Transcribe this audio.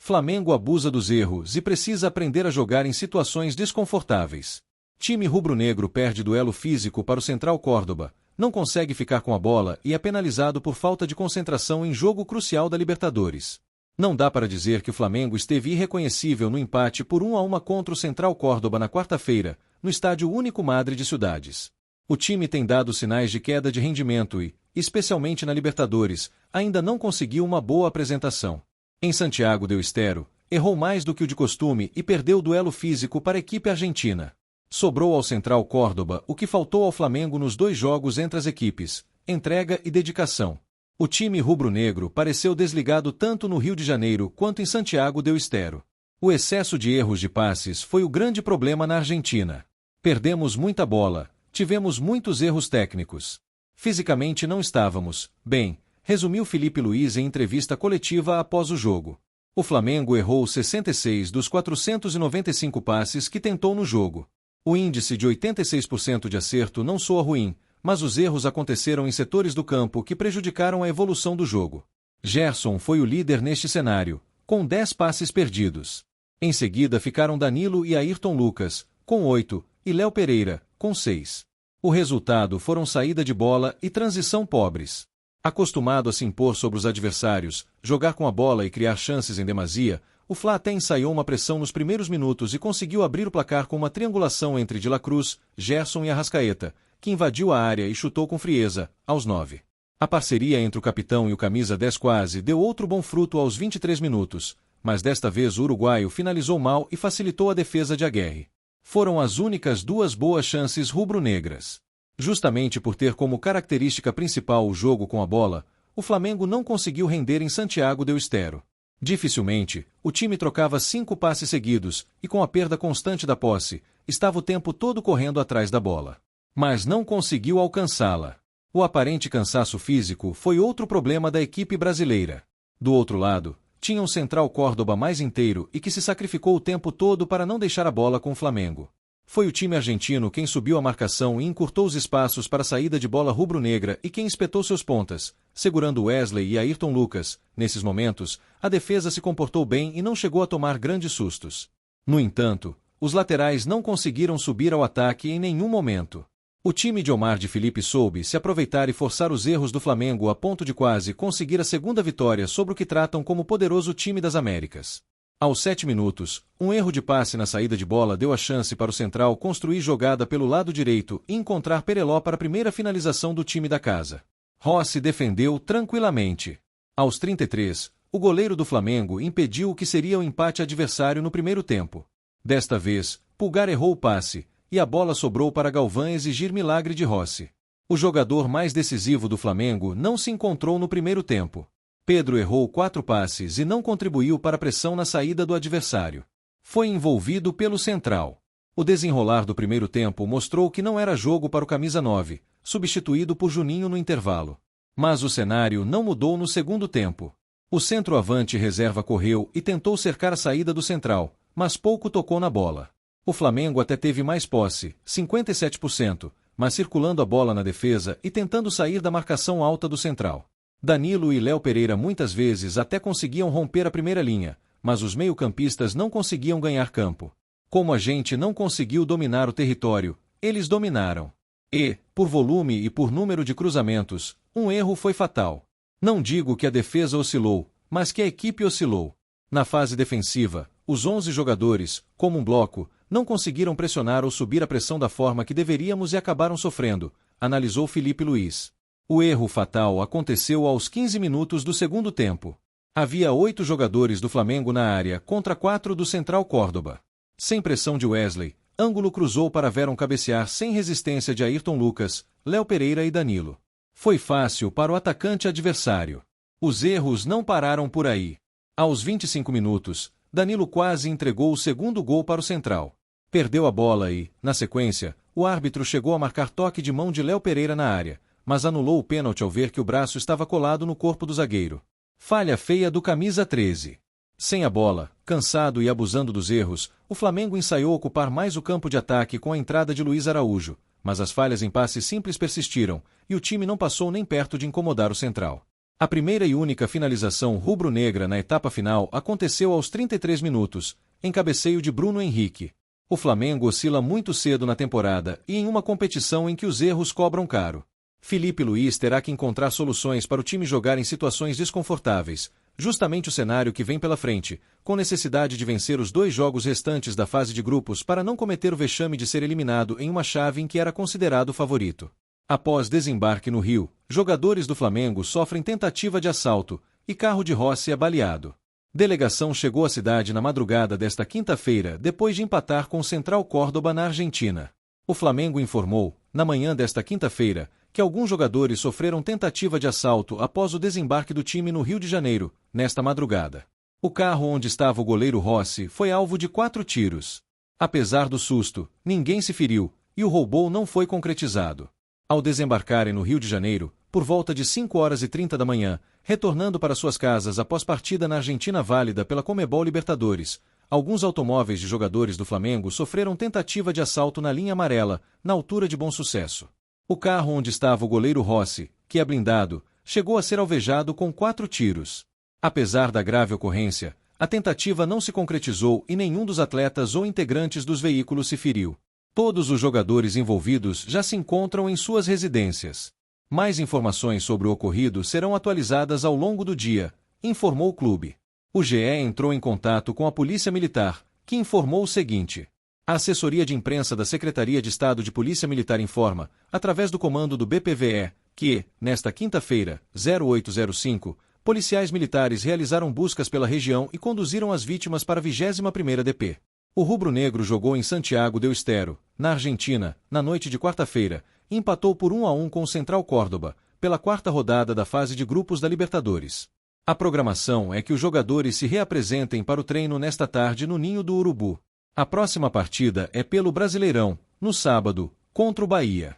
Flamengo abusa dos erros e precisa aprender a jogar em situações desconfortáveis. Time rubro-negro perde duelo físico para o Central Córdoba, não consegue ficar com a bola e é penalizado por falta de concentração em jogo crucial da Libertadores. Não dá para dizer que o Flamengo esteve irreconhecível no empate por 1-1 contra o Central Córdoba na quarta-feira, no Estádio Único Madre de Ciudades. O time tem dado sinais de queda de rendimento e, especialmente na Libertadores, ainda não conseguiu uma boa apresentação. Em Santiago del Estero, errou mais do que o de costume e perdeu o duelo físico para a equipe argentina. Sobrou ao Central Córdoba o que faltou ao Flamengo nos 2 jogos entre as equipes: entrega e dedicação. O time rubro-negro pareceu desligado tanto no Rio de Janeiro quanto em Santiago del Estero. O excesso de erros de passes foi o grande problema na Argentina. Perdemos muita bola, tivemos muitos erros técnicos. Fisicamente não estávamos bem, resumiu Filipe Luís em entrevista coletiva após o jogo. O Flamengo errou 66 dos 495 passes que tentou no jogo. O índice de 86% de acerto não soa ruim, mas os erros aconteceram em setores do campo que prejudicaram a evolução do jogo. Gerson foi o líder neste cenário, com 10 passes perdidos. Em seguida ficaram Danilo e Ayrton Lucas, com 8, e Léo Pereira, com 6. O resultado foram saída de bola e transição pobres. Acostumado a se impor sobre os adversários, jogar com a bola e criar chances em demasia, o Fla até ensaiou uma pressão nos primeiros minutos e conseguiu abrir o placar com uma triangulação entre De La Cruz, Gerson e Arrascaeta, que invadiu a área e chutou com frieza, aos 9. A parceria entre o capitão e o camisa 10 quase deu outro bom fruto aos 23 minutos, mas desta vez o uruguaio finalizou mal e facilitou a defesa de Aguerre. Foram as únicas 2 boas chances rubro-negras. Justamente por ter como característica principal o jogo com a bola, o Flamengo não conseguiu render em Santiago del Estero. Dificilmente, o time trocava 5 passes seguidos e, com a perda constante da posse, estava o tempo todo correndo atrás da bola. Mas não conseguiu alcançá-la. O aparente cansaço físico foi outro problema da equipe brasileira. Do outro lado, tinha um Central Córdoba mais inteiro e que se sacrificou o tempo todo para não deixar a bola com o Flamengo. Foi o time argentino quem subiu a marcação e encurtou os espaços para a saída de bola rubro-negra e quem espetou seus pontas, segurando Wesley e Ayrton Lucas. Nesses momentos, a defesa se comportou bem e não chegou a tomar grandes sustos. No entanto, os laterais não conseguiram subir ao ataque em nenhum momento. O time de Omar de Felipe soube se aproveitar e forçar os erros do Flamengo a ponto de quase conseguir a segunda vitória sobre o que tratam como poderoso time das Américas. Aos 7 minutos, um erro de passe na saída de bola deu a chance para o Central construir jogada pelo lado direito e encontrar Pereló para a primeira finalização do time da casa. Rossi defendeu tranquilamente. Aos 33, o goleiro do Flamengo impediu o que seria o empate adversário no primeiro tempo. Desta vez, Pulgar errou o passe, e a bola sobrou para Galvão exigir milagre de Rossi. O jogador mais decisivo do Flamengo não se encontrou no primeiro tempo. Pedro errou 4 passes e não contribuiu para a pressão na saída do adversário. Foi envolvido pelo Central. O desenrolar do primeiro tempo mostrou que não era jogo para o camisa 9, substituído por Juninho no intervalo. Mas o cenário não mudou no segundo tempo. O centroavante reserva correu e tentou cercar a saída do Central, mas pouco tocou na bola. O Flamengo até teve mais posse, 57%, mas circulando a bola na defesa e tentando sair da marcação alta do Central. Danilo e Léo Pereira muitas vezes até conseguiam romper a primeira linha, mas os meio-campistas não conseguiam ganhar campo. Como a gente não conseguiu dominar o território, eles dominaram. E, por volume e por número de cruzamentos, um erro foi fatal. Não digo que a defesa oscilou, mas que a equipe oscilou. Na fase defensiva, os 11 jogadores, como um bloco, não conseguiram pressionar ou subir a pressão da forma que deveríamos e acabaram sofrendo, analisou Filipe Luís. O erro fatal aconteceu aos 15 minutos do segundo tempo. Havia 8 jogadores do Flamengo na área contra 4 do Central Córdoba. Sem pressão de Wesley, Ângulo cruzou para Veron cabecear sem resistência de Ayrton Lucas, Léo Pereira e Danilo. Foi fácil para o atacante adversário. Os erros não pararam por aí. Aos 25 minutos, Danilo quase entregou o segundo gol para o Central. Perdeu a bola e, na sequência, o árbitro chegou a marcar toque de mão de Léo Pereira na área, mas anulou o pênalti ao ver que o braço estava colado no corpo do zagueiro. Falha feia do camisa 13. Sem a bola, cansado e abusando dos erros, o Flamengo ensaiou ocupar mais o campo de ataque com a entrada de Luiz Araújo, mas as falhas em passes simples persistiram, e o time não passou nem perto de incomodar o Central. A primeira e única finalização rubro-negra na etapa final aconteceu aos 33 minutos, em cabeceio de Bruno Henrique. O Flamengo oscila muito cedo na temporada e em uma competição em que os erros cobram caro. Felipe Luiz terá que encontrar soluções para o time jogar em situações desconfortáveis, justamente o cenário que vem pela frente, com necessidade de vencer os 2 jogos restantes da fase de grupos para não cometer o vexame de ser eliminado em uma chave em que era considerado favorito. Após desembarque no Rio, jogadores do Flamengo sofrem tentativa de assalto e carro de Rossi é baleado. Delegação chegou à cidade na madrugada desta quinta-feira depois de empatar com o Central Córdoba na Argentina. O Flamengo informou, na manhã desta quinta-feira, que alguns jogadores sofreram tentativa de assalto após o desembarque do time no Rio de Janeiro, nesta madrugada. O carro onde estava o goleiro Rossi foi alvo de 4 tiros. Apesar do susto, ninguém se feriu, e o roubo não foi concretizado. Ao desembarcarem no Rio de Janeiro, por volta de 5h30 da manhã, retornando para suas casas após partida na Argentina válida pela Conmebol Libertadores, alguns automóveis de jogadores do Flamengo sofreram tentativa de assalto na linha amarela, na altura de Bom Sucesso. O carro onde estava o goleiro Rossi, que é blindado, chegou a ser alvejado com 4 tiros. Apesar da grave ocorrência, a tentativa não se concretizou e nenhum dos atletas ou integrantes dos veículos se feriu. Todos os jogadores envolvidos já se encontram em suas residências. Mais informações sobre o ocorrido serão atualizadas ao longo do dia, informou o clube. O GE entrou em contato com a Polícia Militar, que informou o seguinte. A assessoria de imprensa da Secretaria de Estado de Polícia Militar informa, através do comando do BPVE, que, nesta quinta-feira, 0805, policiais militares realizaram buscas pela região e conduziram as vítimas para a 21ª DP. O rubro-negro jogou em Santiago del Estero, na Argentina, na noite de quarta-feira, e empatou por 1-1 com o Central Córdoba, pela 4ª rodada da fase de grupos da Libertadores. A programação é que os jogadores se reapresentem para o treino nesta tarde no Ninho do Urubu. A próxima partida é pelo Brasileirão, no sábado, contra o Bahia.